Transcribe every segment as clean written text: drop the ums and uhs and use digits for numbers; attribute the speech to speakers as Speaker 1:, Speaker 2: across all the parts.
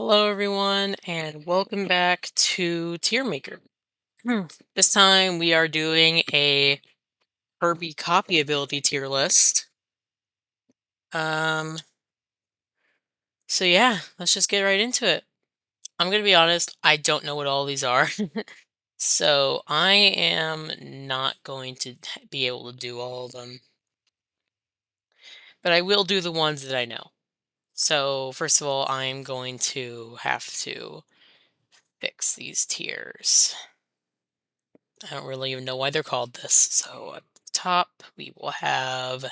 Speaker 1: Hello, everyone, and welcome back to Tier Maker. This time we are doing a Kirby copy ability tier list. Um, so yeah, let's just get right into it. I'm gonna be honest, I don't know what all these are, so I am not going to be able to do all of them, but I will do the ones that I know. So first of all, I'm going to have to fix these tiers. I don't really even know why they're called this. So at the top, we will have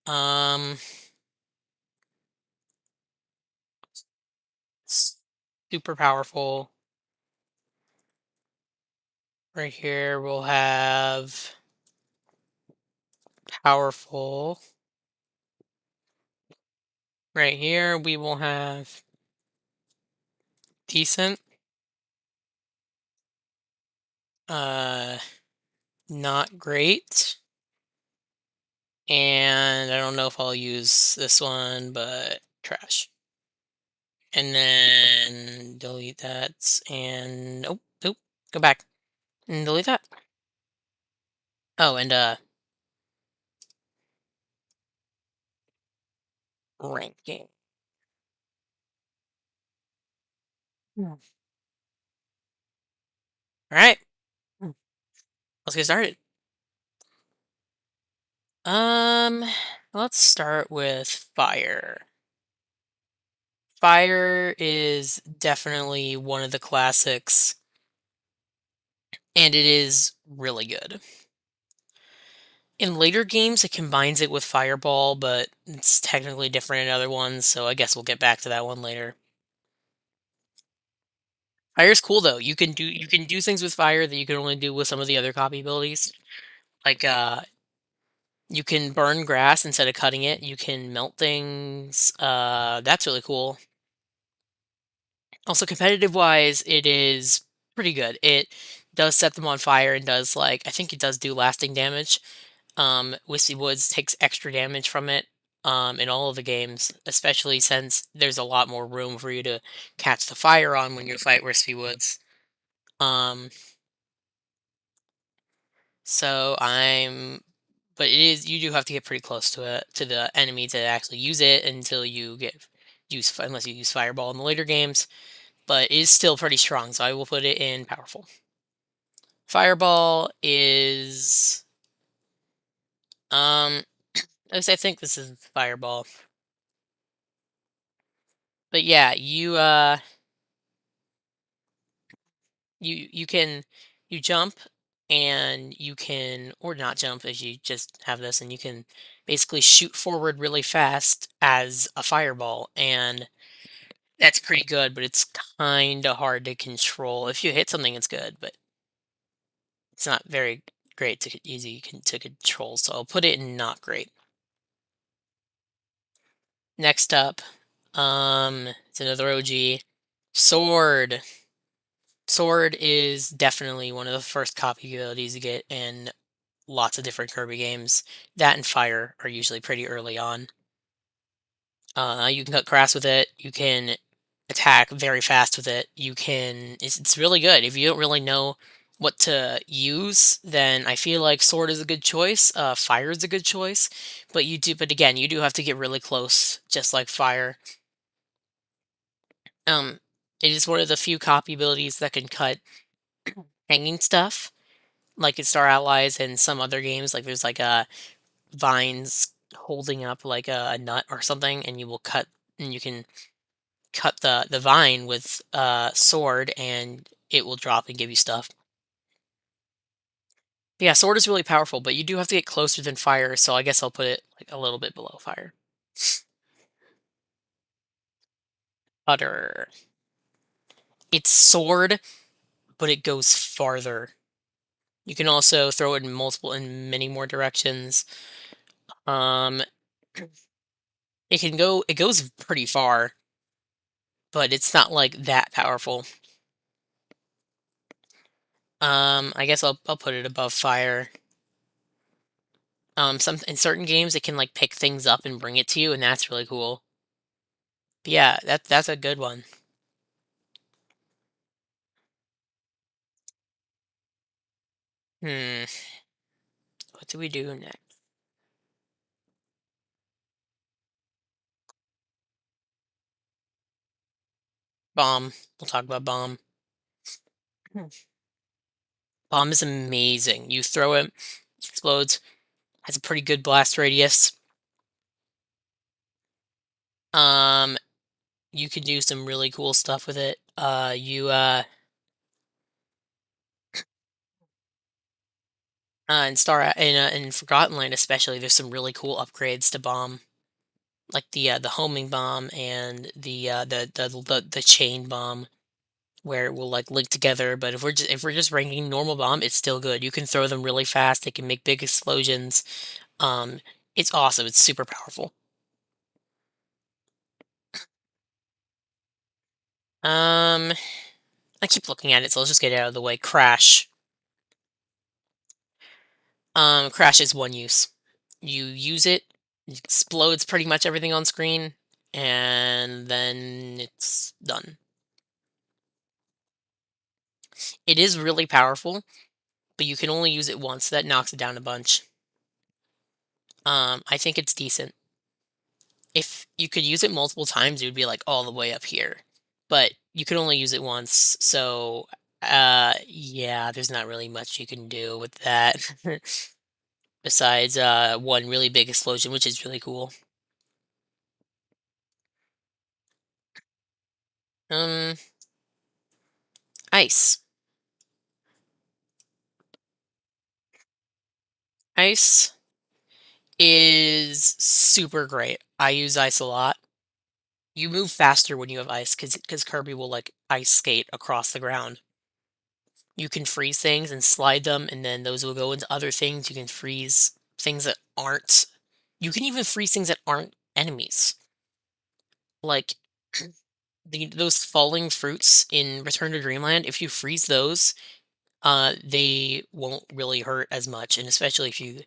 Speaker 1: um super powerful. Right here, we'll have powerful. Right here, we will have decent. Uh, Not great. And I don't know if I'll use this one, but trash. And then delete that and go back and delete that. Oh, and ranking. All right, let's get started. Um, let's start with fire. Fire is definitely one of the classics, and it is really good. In later games, it combines it with Fireball, but it's technically different in other ones, so I guess we'll get back to that one later. Fire's cool though. You can do things with fire that you can only do with some of the other copy abilities. Like you can burn grass instead of cutting it. You can melt things. That's really cool. Also, competitive wise, it is pretty good. It does set them on fire and does like I think it does do lasting damage. Whiskey Woods takes extra damage from it in all of the games, especially since there's a lot more room for you to catch the fire on when you fight Whiskey Woods. Um, so I'm, but it is you do have to get pretty close to it to the enemy to actually use it until you get use unless you use Fireball in the later games. But it is still pretty strong, so I will put it in powerful. Fireball is at least I think this is Fireball. But yeah, you can you jump and you can or not jump as you just have this and you can basically shoot forward really fast as a fireball and that's pretty good, but it's kind of hard to control. If you hit something it's good, but it's not very great to to control, so I'll put it in not great. Next up, it's another OG. Sword. Sword is definitely one of the first copy abilities you get in lots of different Kirby games. That and fire are usually pretty early on. You can cut grass with it. You can attack very fast with it. It's really good. If you don't really know what to use, then I feel like sword is a good choice. Fire is a good choice, but again, you do have to get really close, just like fire. Um, it is one of the few copy abilities that can cut hanging stuff, like in Star Allies and some other games. Like there's like a vines holding up like a nut or something, and you can cut the vine with a sword, and it will drop and give you stuff. Yeah, sword is really powerful, but you do have to get closer than fire, so I guess I'll put it like a little bit below fire. Cutter. It's sword, but it goes farther. You can also throw it in many more directions. Um, it goes pretty far, but it's not like that powerful. I guess I'll put it above fire. Some in certain games it can like pick things up and bring it to you, and that's really cool. But yeah, that's a good one. Hmm, what do we do next? Bomb. We'll talk about bomb. Hmm. Bomb is amazing. You throw it, explodes, has a pretty good blast radius. Um, you can do some really cool stuff with it. In in Forgotten Land especially, there's some really cool upgrades to bomb, like the homing bomb and the chain bomb, where it will like link together. But if we're just ranking normal bomb, it's still good. You can throw them really fast. They can make big explosions. Um, it's awesome. It's super powerful. Um, I keep looking at it, so let's just get it out of the way. Crash. Crash is one use. You use it, it explodes pretty much everything on screen, and then it's done. It is really powerful, but you can only use it once. That knocks it down a bunch. I think it's decent. If you could use it multiple times, it would be like all the way up here. But you can only use it once, so yeah, there's not really much you can do with that besides one really big explosion, which is really cool. Um, ice. Ice is super great. I use ice a lot. You move faster when you have ice because Kirby will like ice skate across the ground. You can freeze things and slide them, and then those will go into other things. You can freeze things that aren't. You can even freeze things that aren't enemies. Like those falling fruits in Return to Dreamland. If you freeze those, they won't really hurt as much, and especially if you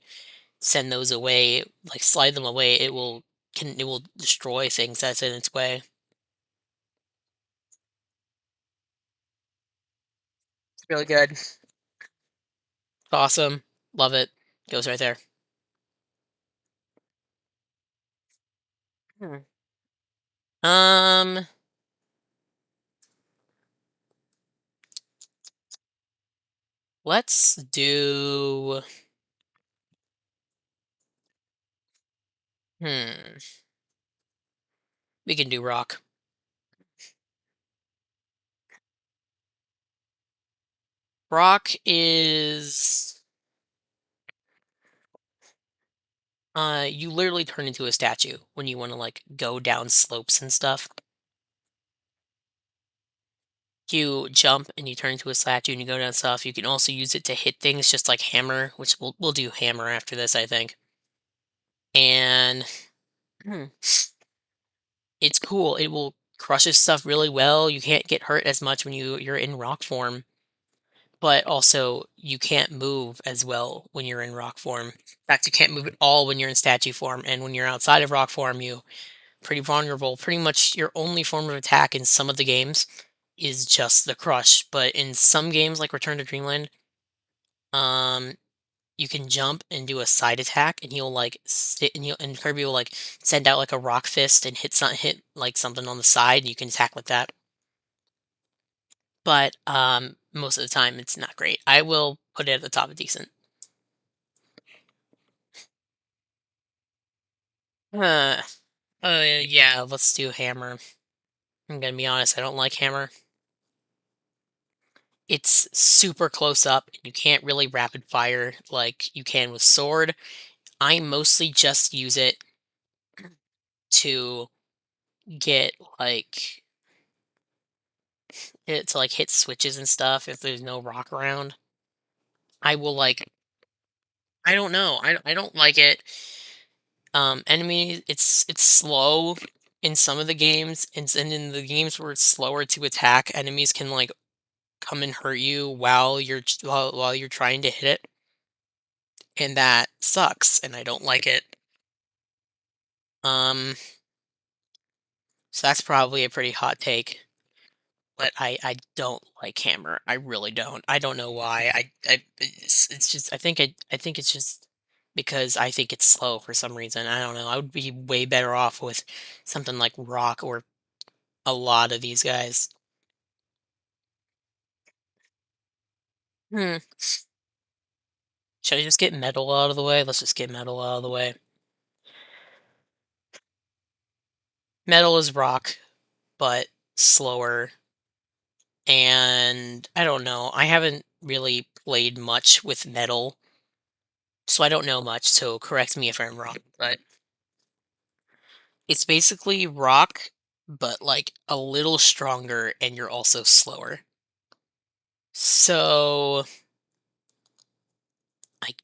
Speaker 1: send those away, like slide them away, it will destroy things that's in its way. It's really good. It's awesome. Love it. Goes right there. Hmm. Um, let's do. Hmm. We can do rock. Rock is. You literally turn into a statue when you want to like go down slopes and stuff. You jump and you turn into a statue and you go down stuff. You can also use it to hit things, just like hammer, which we'll do hammer after this, I think. And hmm, it's cool. It will crushes stuff really well. You can't get hurt as much when you're in rock form, but also you can't move as well when you're in rock form. In fact, you can't move at all when you're in statue form, and when you're outside of rock form, you pretty vulnerable. Pretty much your only form of attack in some of the games is just the crush, but in some games like Return to Dreamland, um, you can jump and do a side attack, and he'll like sit and and Kirby will like send out like a rock fist and hit like something on the side, and you can attack like that. But most of the time it's not great. I will put it at the top of decent. Uh, yeah, let's do hammer. I'm gonna be honest, I don't like hammer. It's super close up. You can't really rapid fire like you can with sword. I mostly just use it to get like it to like hit switches and stuff if there's no rock around. I will like I don't know. I don't like it. Enemy it's slow in some of the games, and in the games where it's slower to attack, enemies can like come and hurt you while while you're trying to hit it, and that sucks, and I don't like it. Um, So that's probably a pretty hot take. But I don't like Hammer. I really don't. I don't know why. It's just I think it's just because I think it's slow for some reason. I don't know. I would be way better off with something like Rock or a lot of these guys. Hmm. Should I just get Metal out of the way? Let's just get Metal out of the way. Metal is Rock, but slower. And I don't know. I haven't really played much with Metal, so I don't know much. So correct me if I'm wrong. But it's basically rock, but like a little stronger, and you're also slower. So I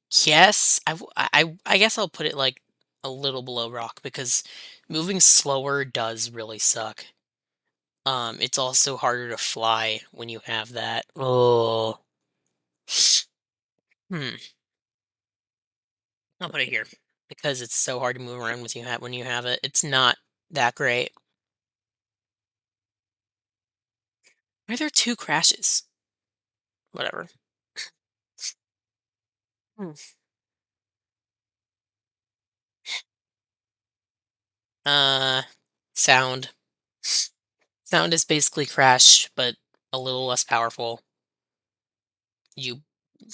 Speaker 1: I guess I'll put it like a little below rock because moving slower does really suck. It's also harder to fly when you have that. Oh, hmm. I'll put it here because it's so hard to move around with you have when you have it. It's not that great. Why are there two crashes? Whatever. Hmm. Uh, sound. Sound is basically Crash, but a little less powerful. You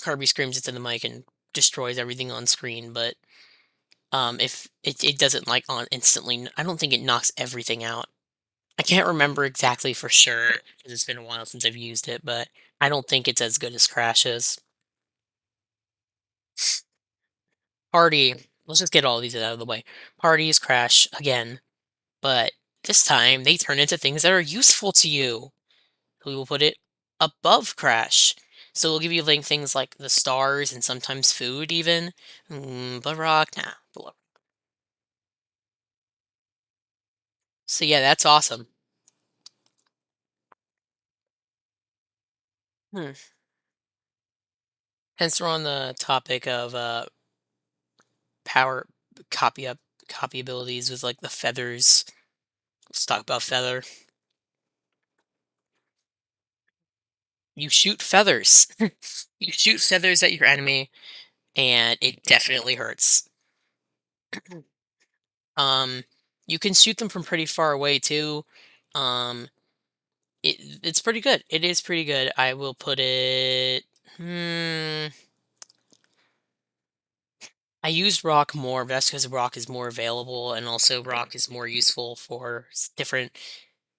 Speaker 1: Kirby screams into the mic and destroys everything on screen, but if it doesn't like on instantly, I don't think it knocks everything out. I can't remember exactly for sure because it's been a while since I've used it, but I don't think it's as good as Crash is. Party. Let's just get all these out of the way. Party is Crash again, but this time they turn into things that are useful to you. We will put it above Crash. So we'll give you like things like the stars and sometimes food even. But rock, nah. Below. So yeah, that's awesome. Hmm. Hence we're on the topic of power copy up copy abilities with like the feathers. Let's talk about feather. You shoot feathers. You shoot feathers at your enemy, and it definitely hurts. Um, you can shoot them from pretty far away too. Um, it's pretty good. It is pretty good. I will put it. Hmm. I used rock more, but that's because rock is more available, and also rock is more useful for different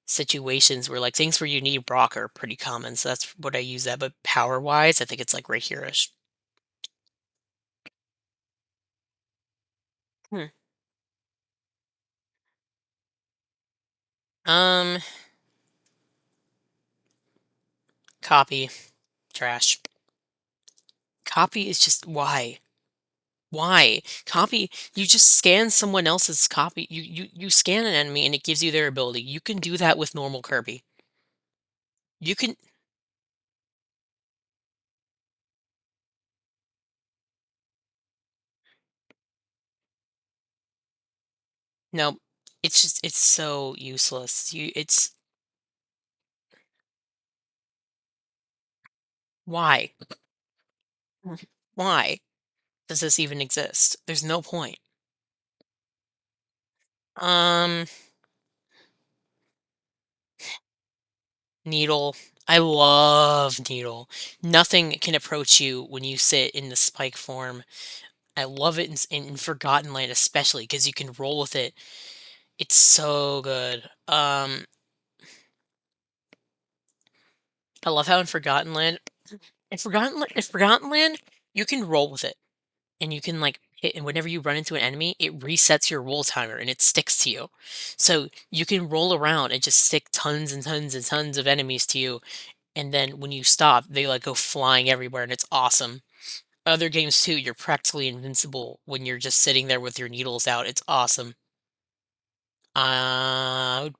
Speaker 1: situations where like things where you need rock are pretty common. So that's what I use that. But power wise, I think it's like right here-ish. Hmm. Um, copy trash. Copy is just why. Why? Copy, you just scan someone else's copy. You scan an enemy and it gives you their ability. You can do that with normal Kirby. You can no, it's just it's so useless. You it's why? Why does this even exist? There's no point. Um, Needle. I love Needle. Nothing can approach you when you sit in the spike form. I love it in Forgotten Land especially because you can roll with it. It's so good. I love how in Forgotten Land, you can roll with it, and you can like hit, and whenever you run into an enemy, it resets your roll timer and it sticks to you. So you can roll around and just stick tons and tons and tons of enemies to you, and then when you stop, they like go flying everywhere, and it's awesome. Other games too, you're practically invincible when you're just sitting there with your needles out. It's awesome. I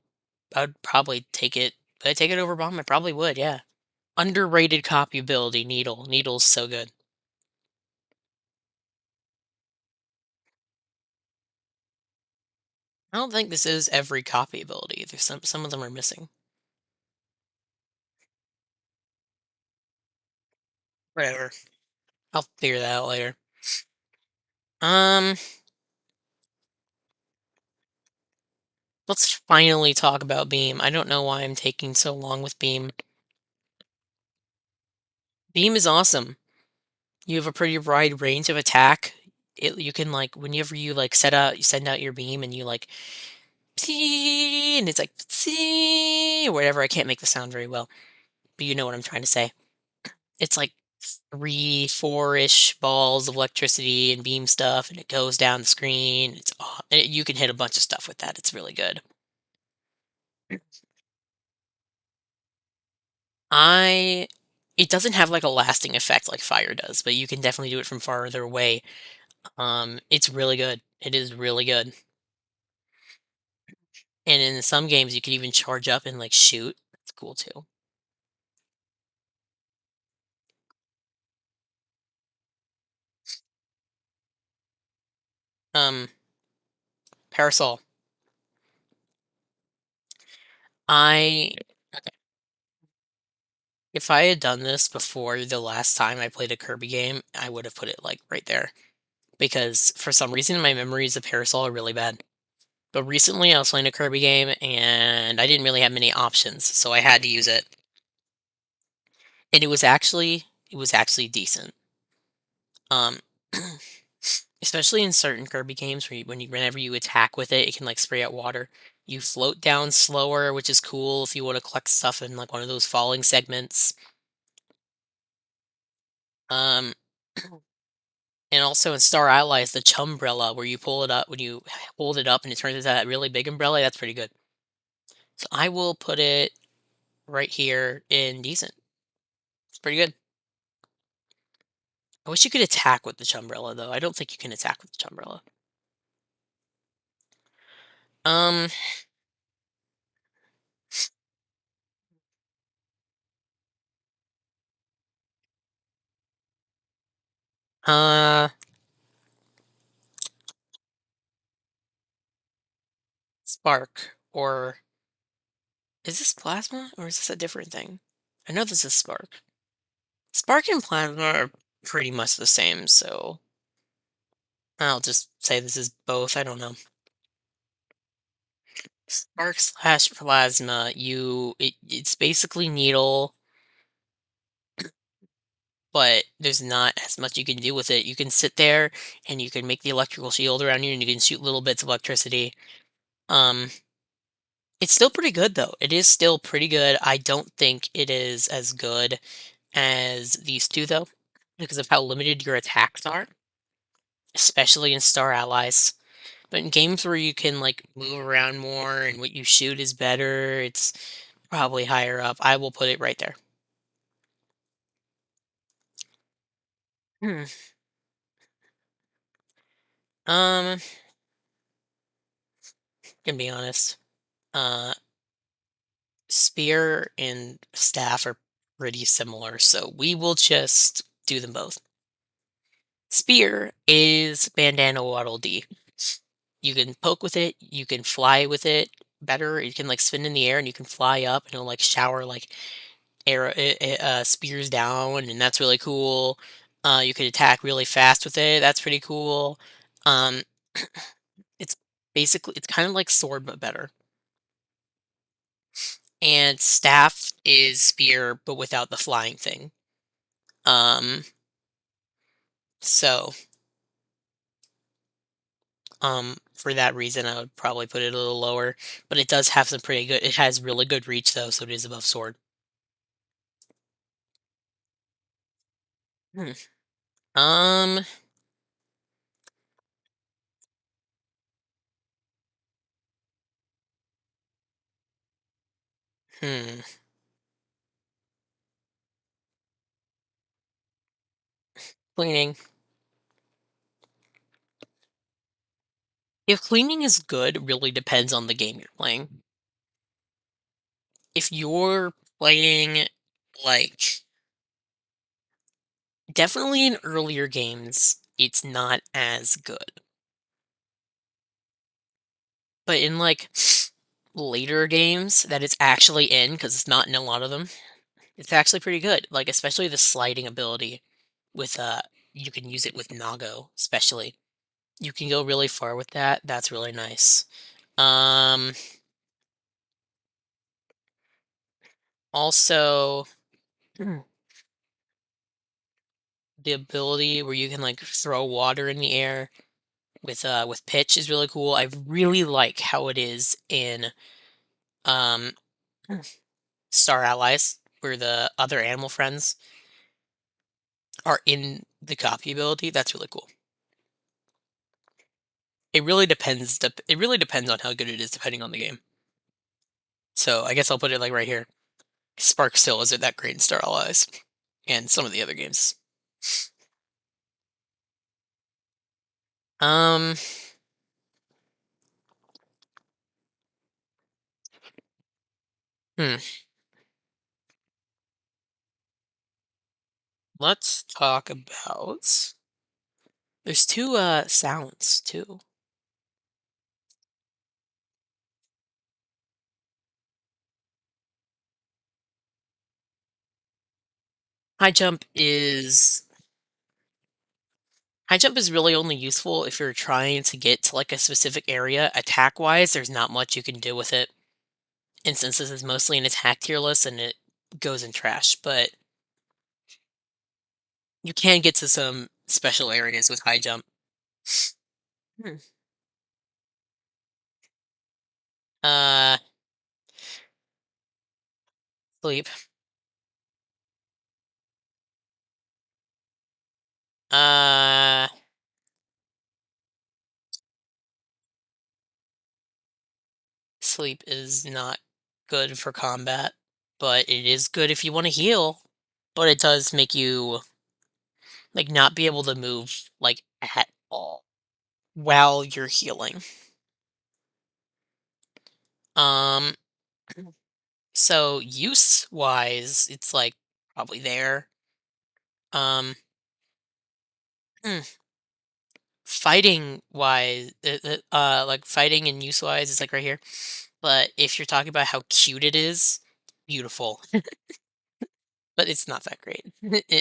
Speaker 1: would probably take it. Would I take it over bomb? I probably would. Yeah. Underrated copy ability, Needle. Needle's so good. I don't think this is every copy ability. There's some of them are missing. Whatever. I'll figure that out later. Um, let's finally talk about Beam. I don't know why I'm taking so long with Beam. Beam is awesome. You have a pretty wide range of attack. You can like whenever you like you send out your beam and you like "Psee," and it's like "Psee," or whatever. I can't make the sound very well, but you know what I'm trying to say. It's like three, four-ish balls of electricity and beam stuff, and it goes down the screen. You can hit a bunch of stuff with that. It's really good. I It doesn't have like a lasting effect like fire does, but you can definitely do it from farther away. It's really good. It is really good. And in some games, you can even charge up and like shoot. It's cool too. Um, Parasol. I If I had done this before the last time I played a Kirby game, I would have put it like right there because for some reason my memories of Parasol are really bad. But recently I was playing a Kirby game and I didn't really have many options, so I had to use it. And it was actually decent. Um Especially in certain Kirby games where whenever you attack with it, it can like spray out water. You float down slower, which is cool if you want to collect stuff in like one of those falling segments. Um And also in Star Allies, the Chumbrella, where you pull it up when you hold it up and it turns into that really big umbrella, that's pretty good. So I will put it right here in decent. It's pretty good. I wish you could attack with the Chumbrella though. I don't think you can attack with the Chumbrella. Um, uh, Spark or is this Plasma or is this a different thing? I know this is Spark. Spark and Plasma are pretty much the same, so I'll just say this is both. I don't know. Spark slash Plasma, it's basically Needle, but there's not as much you can do with it. You can sit there and you can make the electrical shield around you and you can shoot little bits of electricity. Um, it's still pretty good though. It is still pretty good. I don't think it is as good as these two though, because of how limited your attacks are, especially in Star Allies. But in games where you can like move around more and what you shoot is better, it's probably higher up. I will put it right there. Hmm. Um, Gonna be honest. Uh, Spear and staff are pretty similar, so we will just do them both. Spear is Bandana Waddle Dee. You can poke with it, you can fly with it better. You can like spin in the air and you can fly up and it'll like shower like spears down, and that's really cool. You could attack really fast with it. That's pretty cool. Um, it's it's kind of like sword but better. And staff is spear but without the flying thing. Um, so for that reason, I would probably put it a little lower. But it does have some pretty good. It has really good reach though, so it is above sword. Hmm. Um. Hmm. Cleaning. If cleaning is good, it really depends on the game you're playing. If you're playing like definitely in earlier games, it's not as good. But in, like, later games that it's actually in, because it's not in a lot of them, it's actually pretty good, like, especially the sliding ability with, you can use it with Nago, especially. You can go really far with that, that's really nice. Um, also, Mm. the ability where you can, like, throw water in the air with pitch is really cool. I really like how it is in, um, Star Allies, where the other animal friends are in the copy ability, that's really cool. It really depends on how good it is depending on the game. So, I guess I'll put it, like, right here. Spark still isn't that great in Star Allies, and some of the other games. Um, hmm, let's talk about there's 2, sounds, too. High jump is High jump is really only useful if you're trying to get to, like, a specific area. Attack-wise, there's not much you can do with it, and since this is mostly an attack tier list and it goes in trash, but you can get to some special areas with high jump. Hmm. Uh, sleep. Uh, sleep is not good for combat, but it is good if you wanna heal, but it does make you, like, not be able to move, like, at all while you're healing. Um, so use-wise, it's, like, probably there. Um, hmm, fighting-wise, like, fighting and use-wise is, like, right here, but if you're talking about how cute it is, beautiful. But it's not that great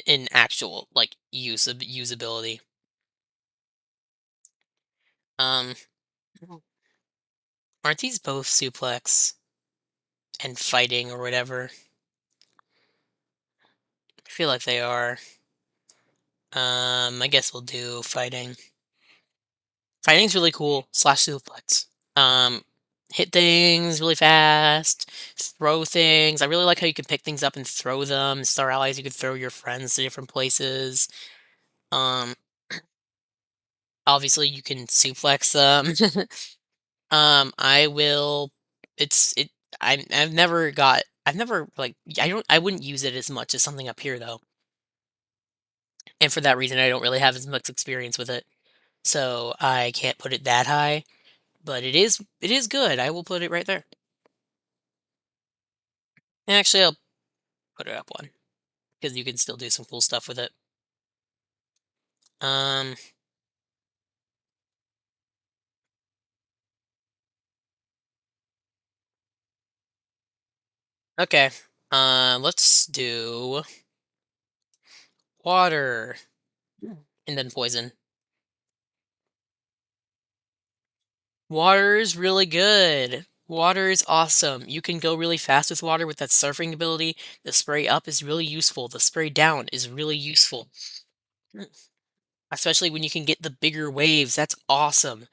Speaker 1: in actual, like, usability. Um, aren't these both suplex and fighting or whatever? I feel like they are. I guess we'll do fighting. Fighting's really cool, slash suplex. Um, hit things really fast, throw things. I really like how you can pick things up and throw them. Star Allies, you can throw your friends to different places. Um, obviously you can suplex them. I will it's it I've never, like, I wouldn't use it as much as something up here, though, and for that reason, I don't really have as much experience with it, so I can't put it that high, but it is good, I will put it right there. And actually, I'll put it up 1 because you can still do some cool stuff with it. Um, okay, let's do water, and then poison. Water is really good. Water is awesome. You can go really fast with water with that surfing ability. The spray up is really useful. The spray down is really useful. Mm. Especially when you can get the bigger waves. That's awesome.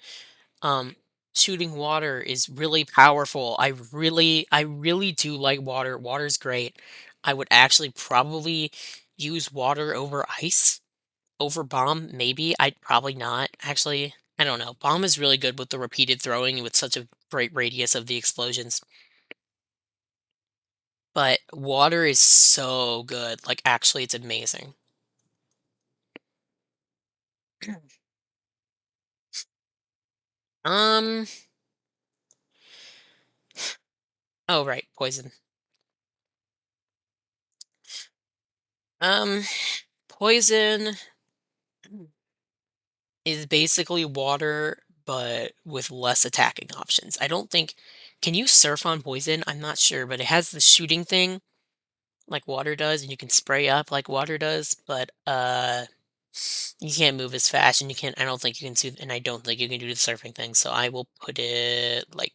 Speaker 1: Um, shooting water is really powerful. I really do like water. Water's great. I would actually probably use water over ice. Over bomb, maybe. I'd probably not, actually. I don't know. Bomb is really good with the repeated throwing and with such a great radius of the explosions. But water is so good. Like, actually, it's amazing. Um, oh, right, poison. Um, poison is basically water, but with less attacking options. I don't think can you surf on poison? I'm not sure, but it has the shooting thing like water does, and you can spray up like water does, but, you can't move as fast, and you can't I don't think you can see and I don't think you can do the surfing thing, so I will put it, like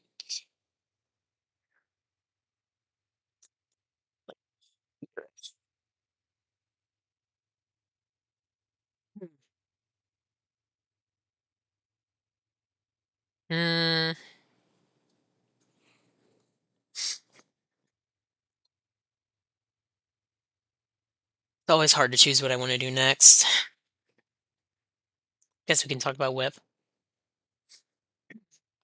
Speaker 1: mm, it's always hard to choose what I wanna do next. Guess we can talk about whip.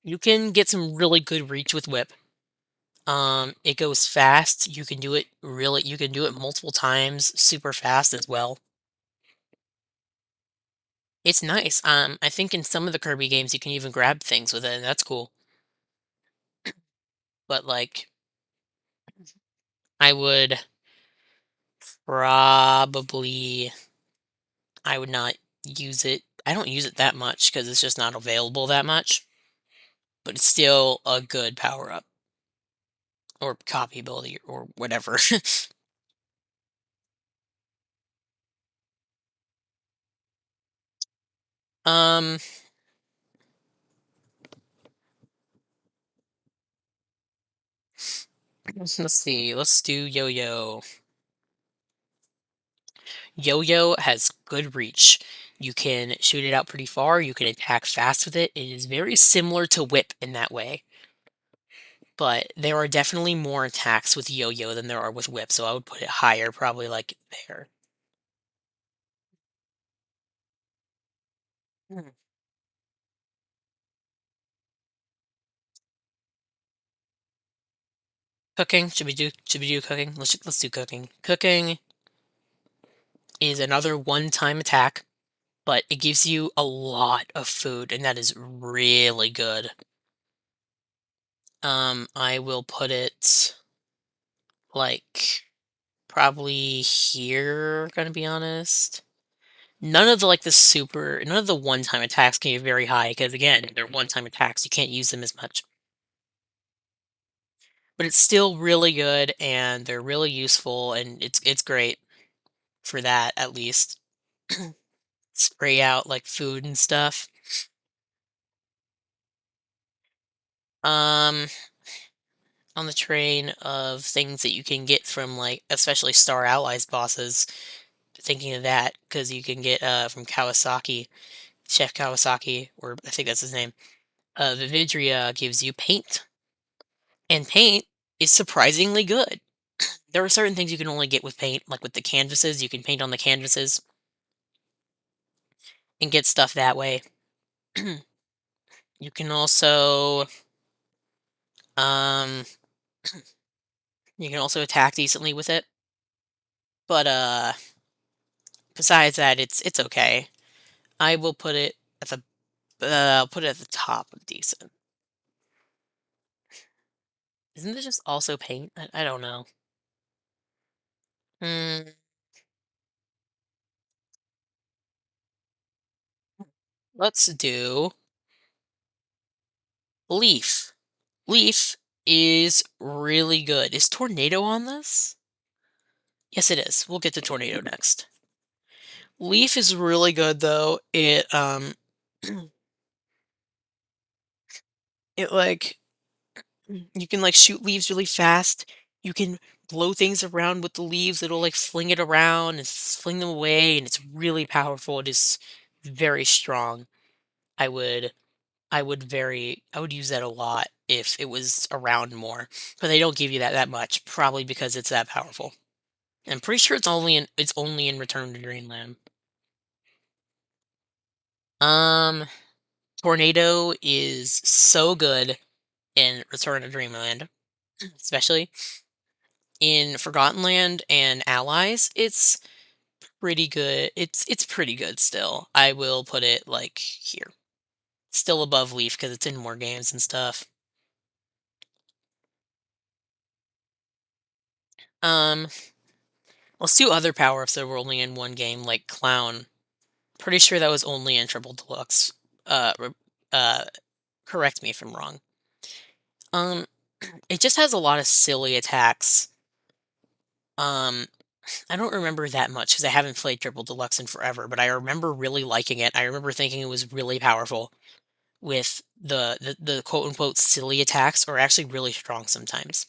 Speaker 1: You can get some really good reach with whip. It goes fast, you can do it multiple times super fast as well. It's nice, I think in some of the Kirby games, you can even grab things with it, and that's cool, but, like, I would probably I would not use it I don't use it that much because it's just not available that much, but it's still a good power up or copy ability or whatever. Um, let's see, let's do Yo-Yo. Yo-Yo has good reach. You can shoot it out pretty far, you can attack fast with it. It is very similar to Whip in that way, but there are definitely more attacks with Yo-Yo than there are with Whip, so I would put it higher, probably like there. Hmm. Cooking, should we do cooking? Let's do cooking. Cooking is another one-time attack, but it gives you a lot of food, and that is really good. I will put it like probably here, gonna be honest. None of the one-time attacks can be very high because again, they're one-time attacks. You can't use them as much. But it's still really good and they're really useful and it's great for that at least. Spray out like food and stuff. Um on the train of things that you can get from like especially Star Allies bosses, thinking of that because you can get from Kawasaki, Chef Kawasaki, or I think that's his name. Vividria gives you paint, and paint is surprisingly good. There are certain things you can only get with paint, like with the canvases. You can paint on the canvases and get stuff that way. You can also um you can also attack decently with it. But besides that it's okay. I will put it at the I'll put it at the top of decent. Isn't it just also paint? I don't know. Mm, let's do Leaf. Leaf is really good. Is Tornado on this? Yes, it is. We'll get to Tornado next. Leaf is really good though. It like you can like shoot leaves really fast. You can blow things around with the leaves. It'll like fling it around and fling them away, and it's really powerful. It is very strong. I would I would use that a lot if it was around more, but they don't give you that much, probably because it's that powerful. I'm pretty sure it's only in Return to Dreamland. Um, Tornado is so good in Return to Dreamland, especially in Forgotten Land and Allies. It's pretty good. It's pretty good still. I will put it like here, still above Leaf because it's in more games and stuff. Um, let's do other power-ups that were only in one game, like Clown. Pretty sure that was only in Triple Deluxe. correct me if I'm wrong. Um, it just has a lot of silly attacks. Um, I don't remember that much because I haven't played Triple Deluxe in forever, but I remember really liking it. I remember thinking it was really powerful with the quote unquote silly attacks are actually really strong sometimes.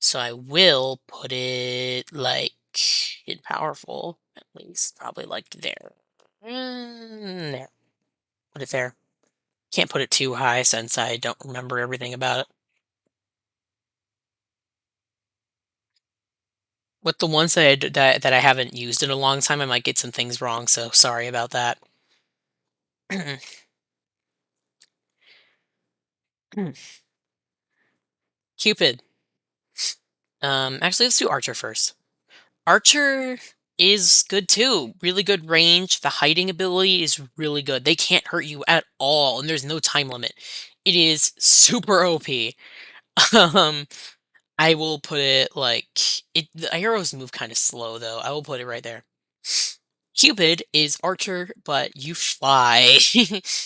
Speaker 1: So I will put it like in powerful, at least probably like there. There. Put it there. Can't put it too high since I don't remember everything about it. With the ones that I haven't used in a long time, I might get some things wrong, so sorry about that. Cupid. Actually, let's do Archer first. Archer is good too. Really good range. The hiding ability is really good. They can't hurt you at all, and there's no time limit. It is super OP. Um, I will put it like the arrows move kind of slow though. I will put it right there. Cupid is Archer, but you fly.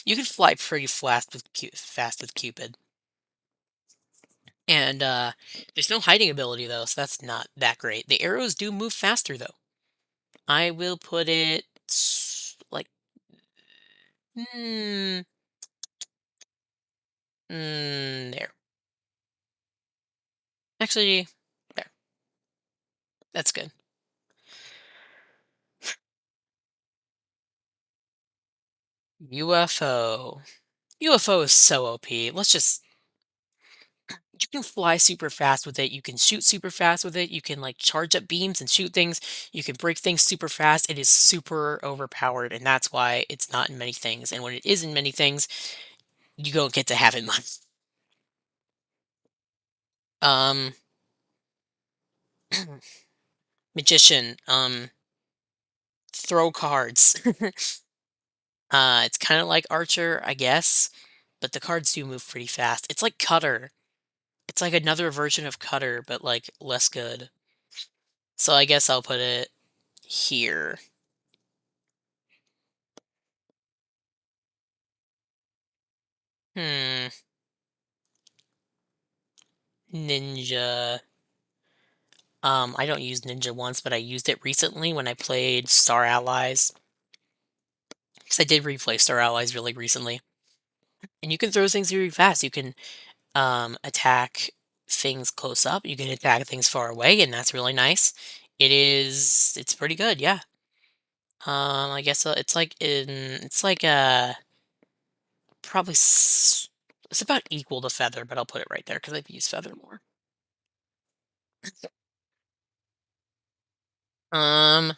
Speaker 1: You can fly pretty fast with Cupid. And there's no hiding ability though, so that's not that great. The arrows do move faster though. I will put it like mm, there. Actually, there. That's good. UFO. UFO is so OP. You can fly super fast with it. You can shoot super fast with it. You can like charge up beams and shoot things. You can break things super fast. It is super overpowered, and that's why it's not in many things. And when it is in many things, you don't get to have it much. Um, Magician. Throw cards. It's kind of like Archer, I guess, but the cards do move pretty fast. It's like Cutter. It's like another version of Cutter, but like less good. So I guess I'll put it here. Hmm. Ninja. I don't use Ninja once, but I used it recently when I played Star Allies. Because I did replay Star Allies really recently. And you can throw things really fast. You can attack things close up. You can attack things far away, and that's really nice. It's pretty good, yeah. I guess it's like probably it's about equal to Feather, but I'll put it right there because I've used Feather more. Um,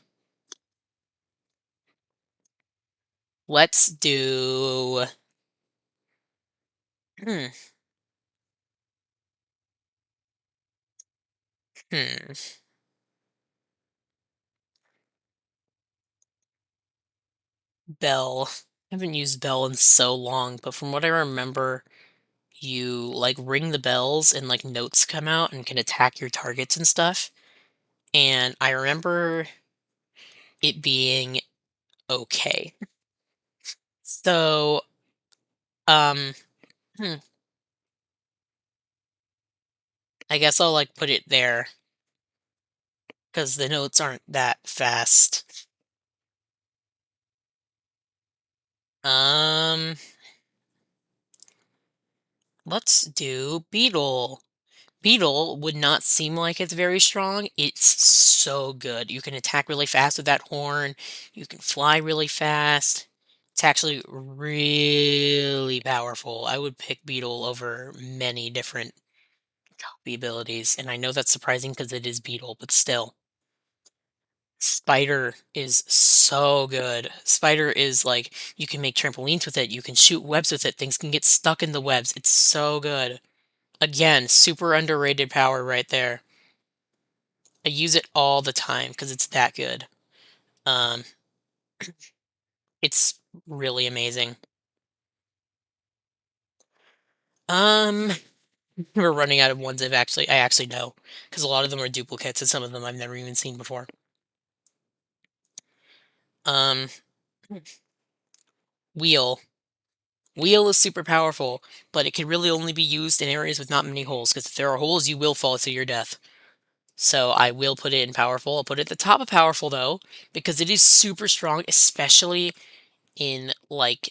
Speaker 1: let's do. Hmm. Hmm. Bell. I haven't used Bell in so long, but from what I remember, you like ring the bells and like notes come out and can attack your targets and stuff. And I remember it being okay. So, um, hmm, I guess I'll like put it there because the notes aren't that fast. Um, let's do Beetle. Beetle would not seem like it's very strong. It's so good. You can attack really fast with that horn. You can fly really fast. It's actually really powerful. I would pick Beetle over many different copy abilities, and I know that's surprising because it is Beetle, but still. Spider is so good. Spider is like you can make trampolines with it, you can shoot webs with it, things can get stuck in the webs. It's so good. Again, super underrated power right there. I use it all the time because it's that good. Um, it's really amazing. Um, we're running out of ones I actually know because a lot of them are duplicates and some of them I've never even seen before. Um, Wheel. Wheel is super powerful, but it can really only be used in areas with not many holes, because if there are holes, you will fall to your death. So I will put it in powerful. I'll put it at the top of powerful though, because it is super strong, especially in like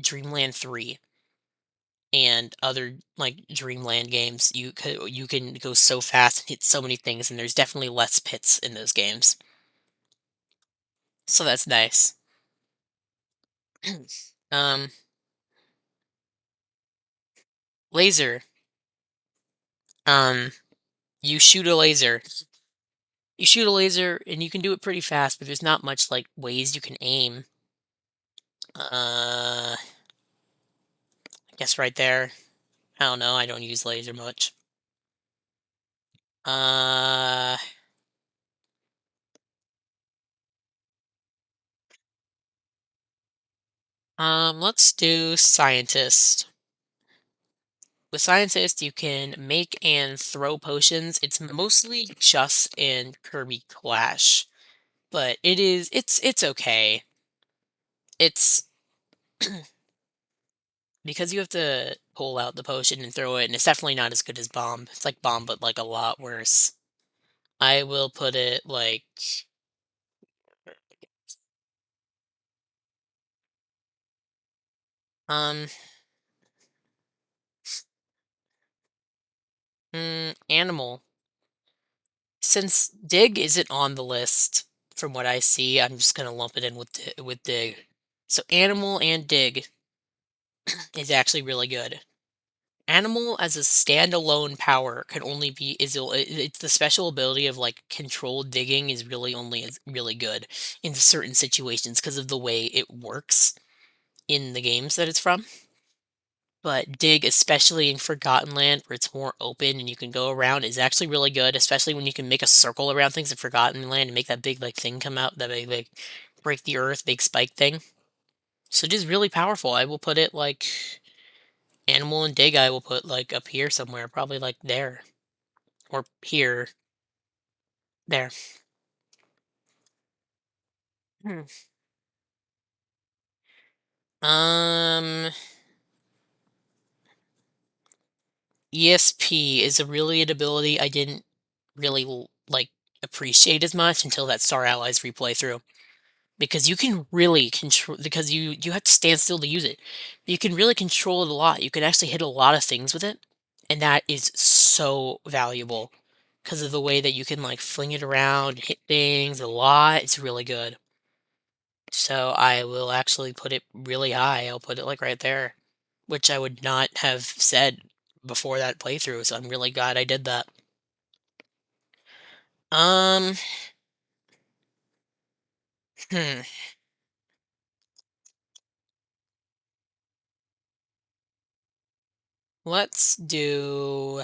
Speaker 1: Dreamland 3 and other like Dreamland games. You can go so fast and hit so many things, and there's definitely less pits in those games. So that's nice. um, Laser. Um, you shoot a laser. You shoot a laser, and you can do it pretty fast, but there's not much like ways you can aim. I guess right there. I don't know. I don't use laser much. Uh, let's do scientist. With scientist, you can make and throw potions. It's mostly just in Kirby Clash, but it's okay. It's because you have to pull out the potion and throw it, and it's definitely not as good as bomb. It's like bomb, but like a lot worse. I will put it like um animal. Since dig isn't on the list from what I see, I'm just gonna lump it in with with dig. So animal and dig is actually really good. Animal as a standalone power can only be it's the special ability of like controlled digging is really only is really good in certain situations because of the way it works in the games that it's from. But dig, especially in Forgotten Land where it's more open and you can go around, is actually really good, especially when you can make a circle around things in Forgotten Land and make that big like thing come out, that big like break the earth, big spike thing. So it is really powerful. I will put it like animal and dig I will put like up here somewhere, probably like there. Or here. There. Hmm. Um, ESP is a really an ability I didn't really like appreciate as much until that Star Allies replay through. Because you can really control because you have to stand still to use it. You can really control it a lot. You can actually hit a lot of things with it, and that is so valuable because of the way that you can like fling it around, hit things a lot. It's really good. So I will actually put it really high. I'll put it like right there, which I would not have said before that playthrough. So I'm really glad I did that. Um, hmm. Let's do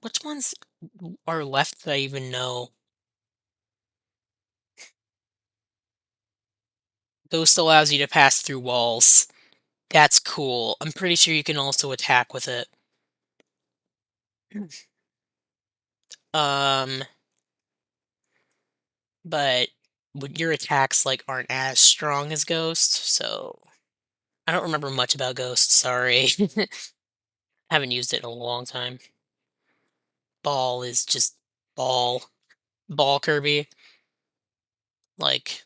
Speaker 1: which ones are left that I even know. Ghost allows you to pass through walls. That's cool. I'm pretty sure you can also attack with it. Um, but your attacks like aren't as strong as Ghost, so I don't remember much about Ghost. Sorry, haven't used it in a long time. Ball is just ball, ball Kirby. Like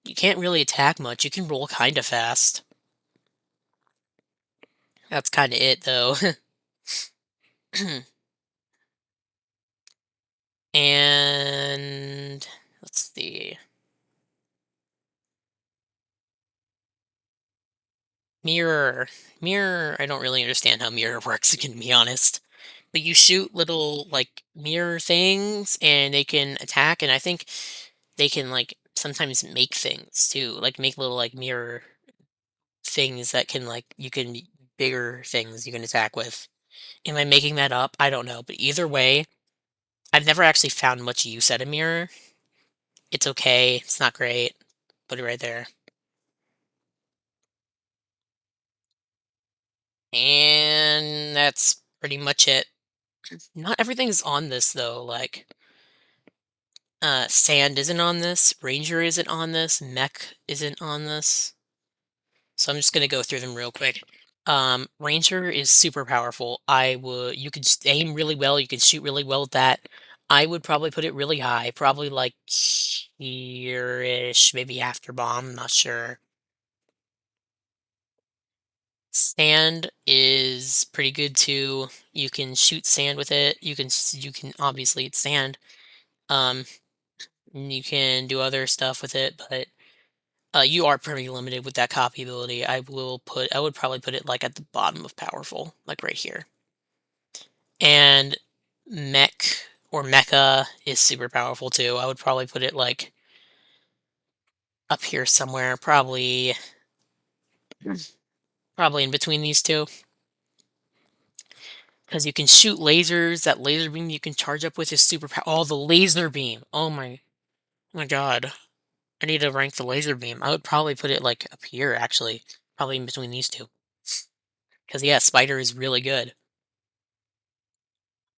Speaker 1: you can't really attack much. You can roll kind of fast. That's kind of it though. And let's see. Mirror. Mirror, I don't really understand how mirror works, to be honest. But you shoot little, like, mirror things, and they can attack, and I think they can, like, sometimes make things, too. Like, make little, like, mirror things that can, like, you can bigger things you can attack with. Am I making that up? I don't know. But either way, I've never actually found much use at a mirror. It's okay. It's not great. Put it right there. And that's pretty much it. Not everything's on this though, like sand isn't on this, ranger isn't on this, mech isn't on this. So I'm just gonna go through them real quick. Ranger is super powerful. You could aim really well, you can shoot really well with that. I would probably put it really high, probably like here-ish, maybe after bomb, not sure. Sand is pretty good too. You can shoot sand with it. You can obviously it's sand. Um, you can do other stuff with it, but you are pretty limited with that copy ability. I would probably put it like at the bottom of powerful, like right here. And mech or mecha is super powerful too. I would probably put it like up here somewhere, probably in between these two. Because you can shoot lasers. That laser beam you can charge up with is super powerful. Oh, the laser beam. Oh my god. I need to rank the laser beam. I would probably put it like up here actually. Probably in between these two. Because yeah, spider is really good.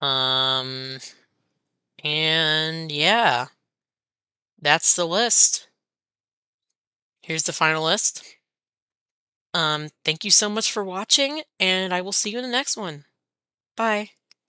Speaker 1: Um and yeah, that's the list. Here's the final list. Thank you so much for watching, and I will see you in the next one. Bye.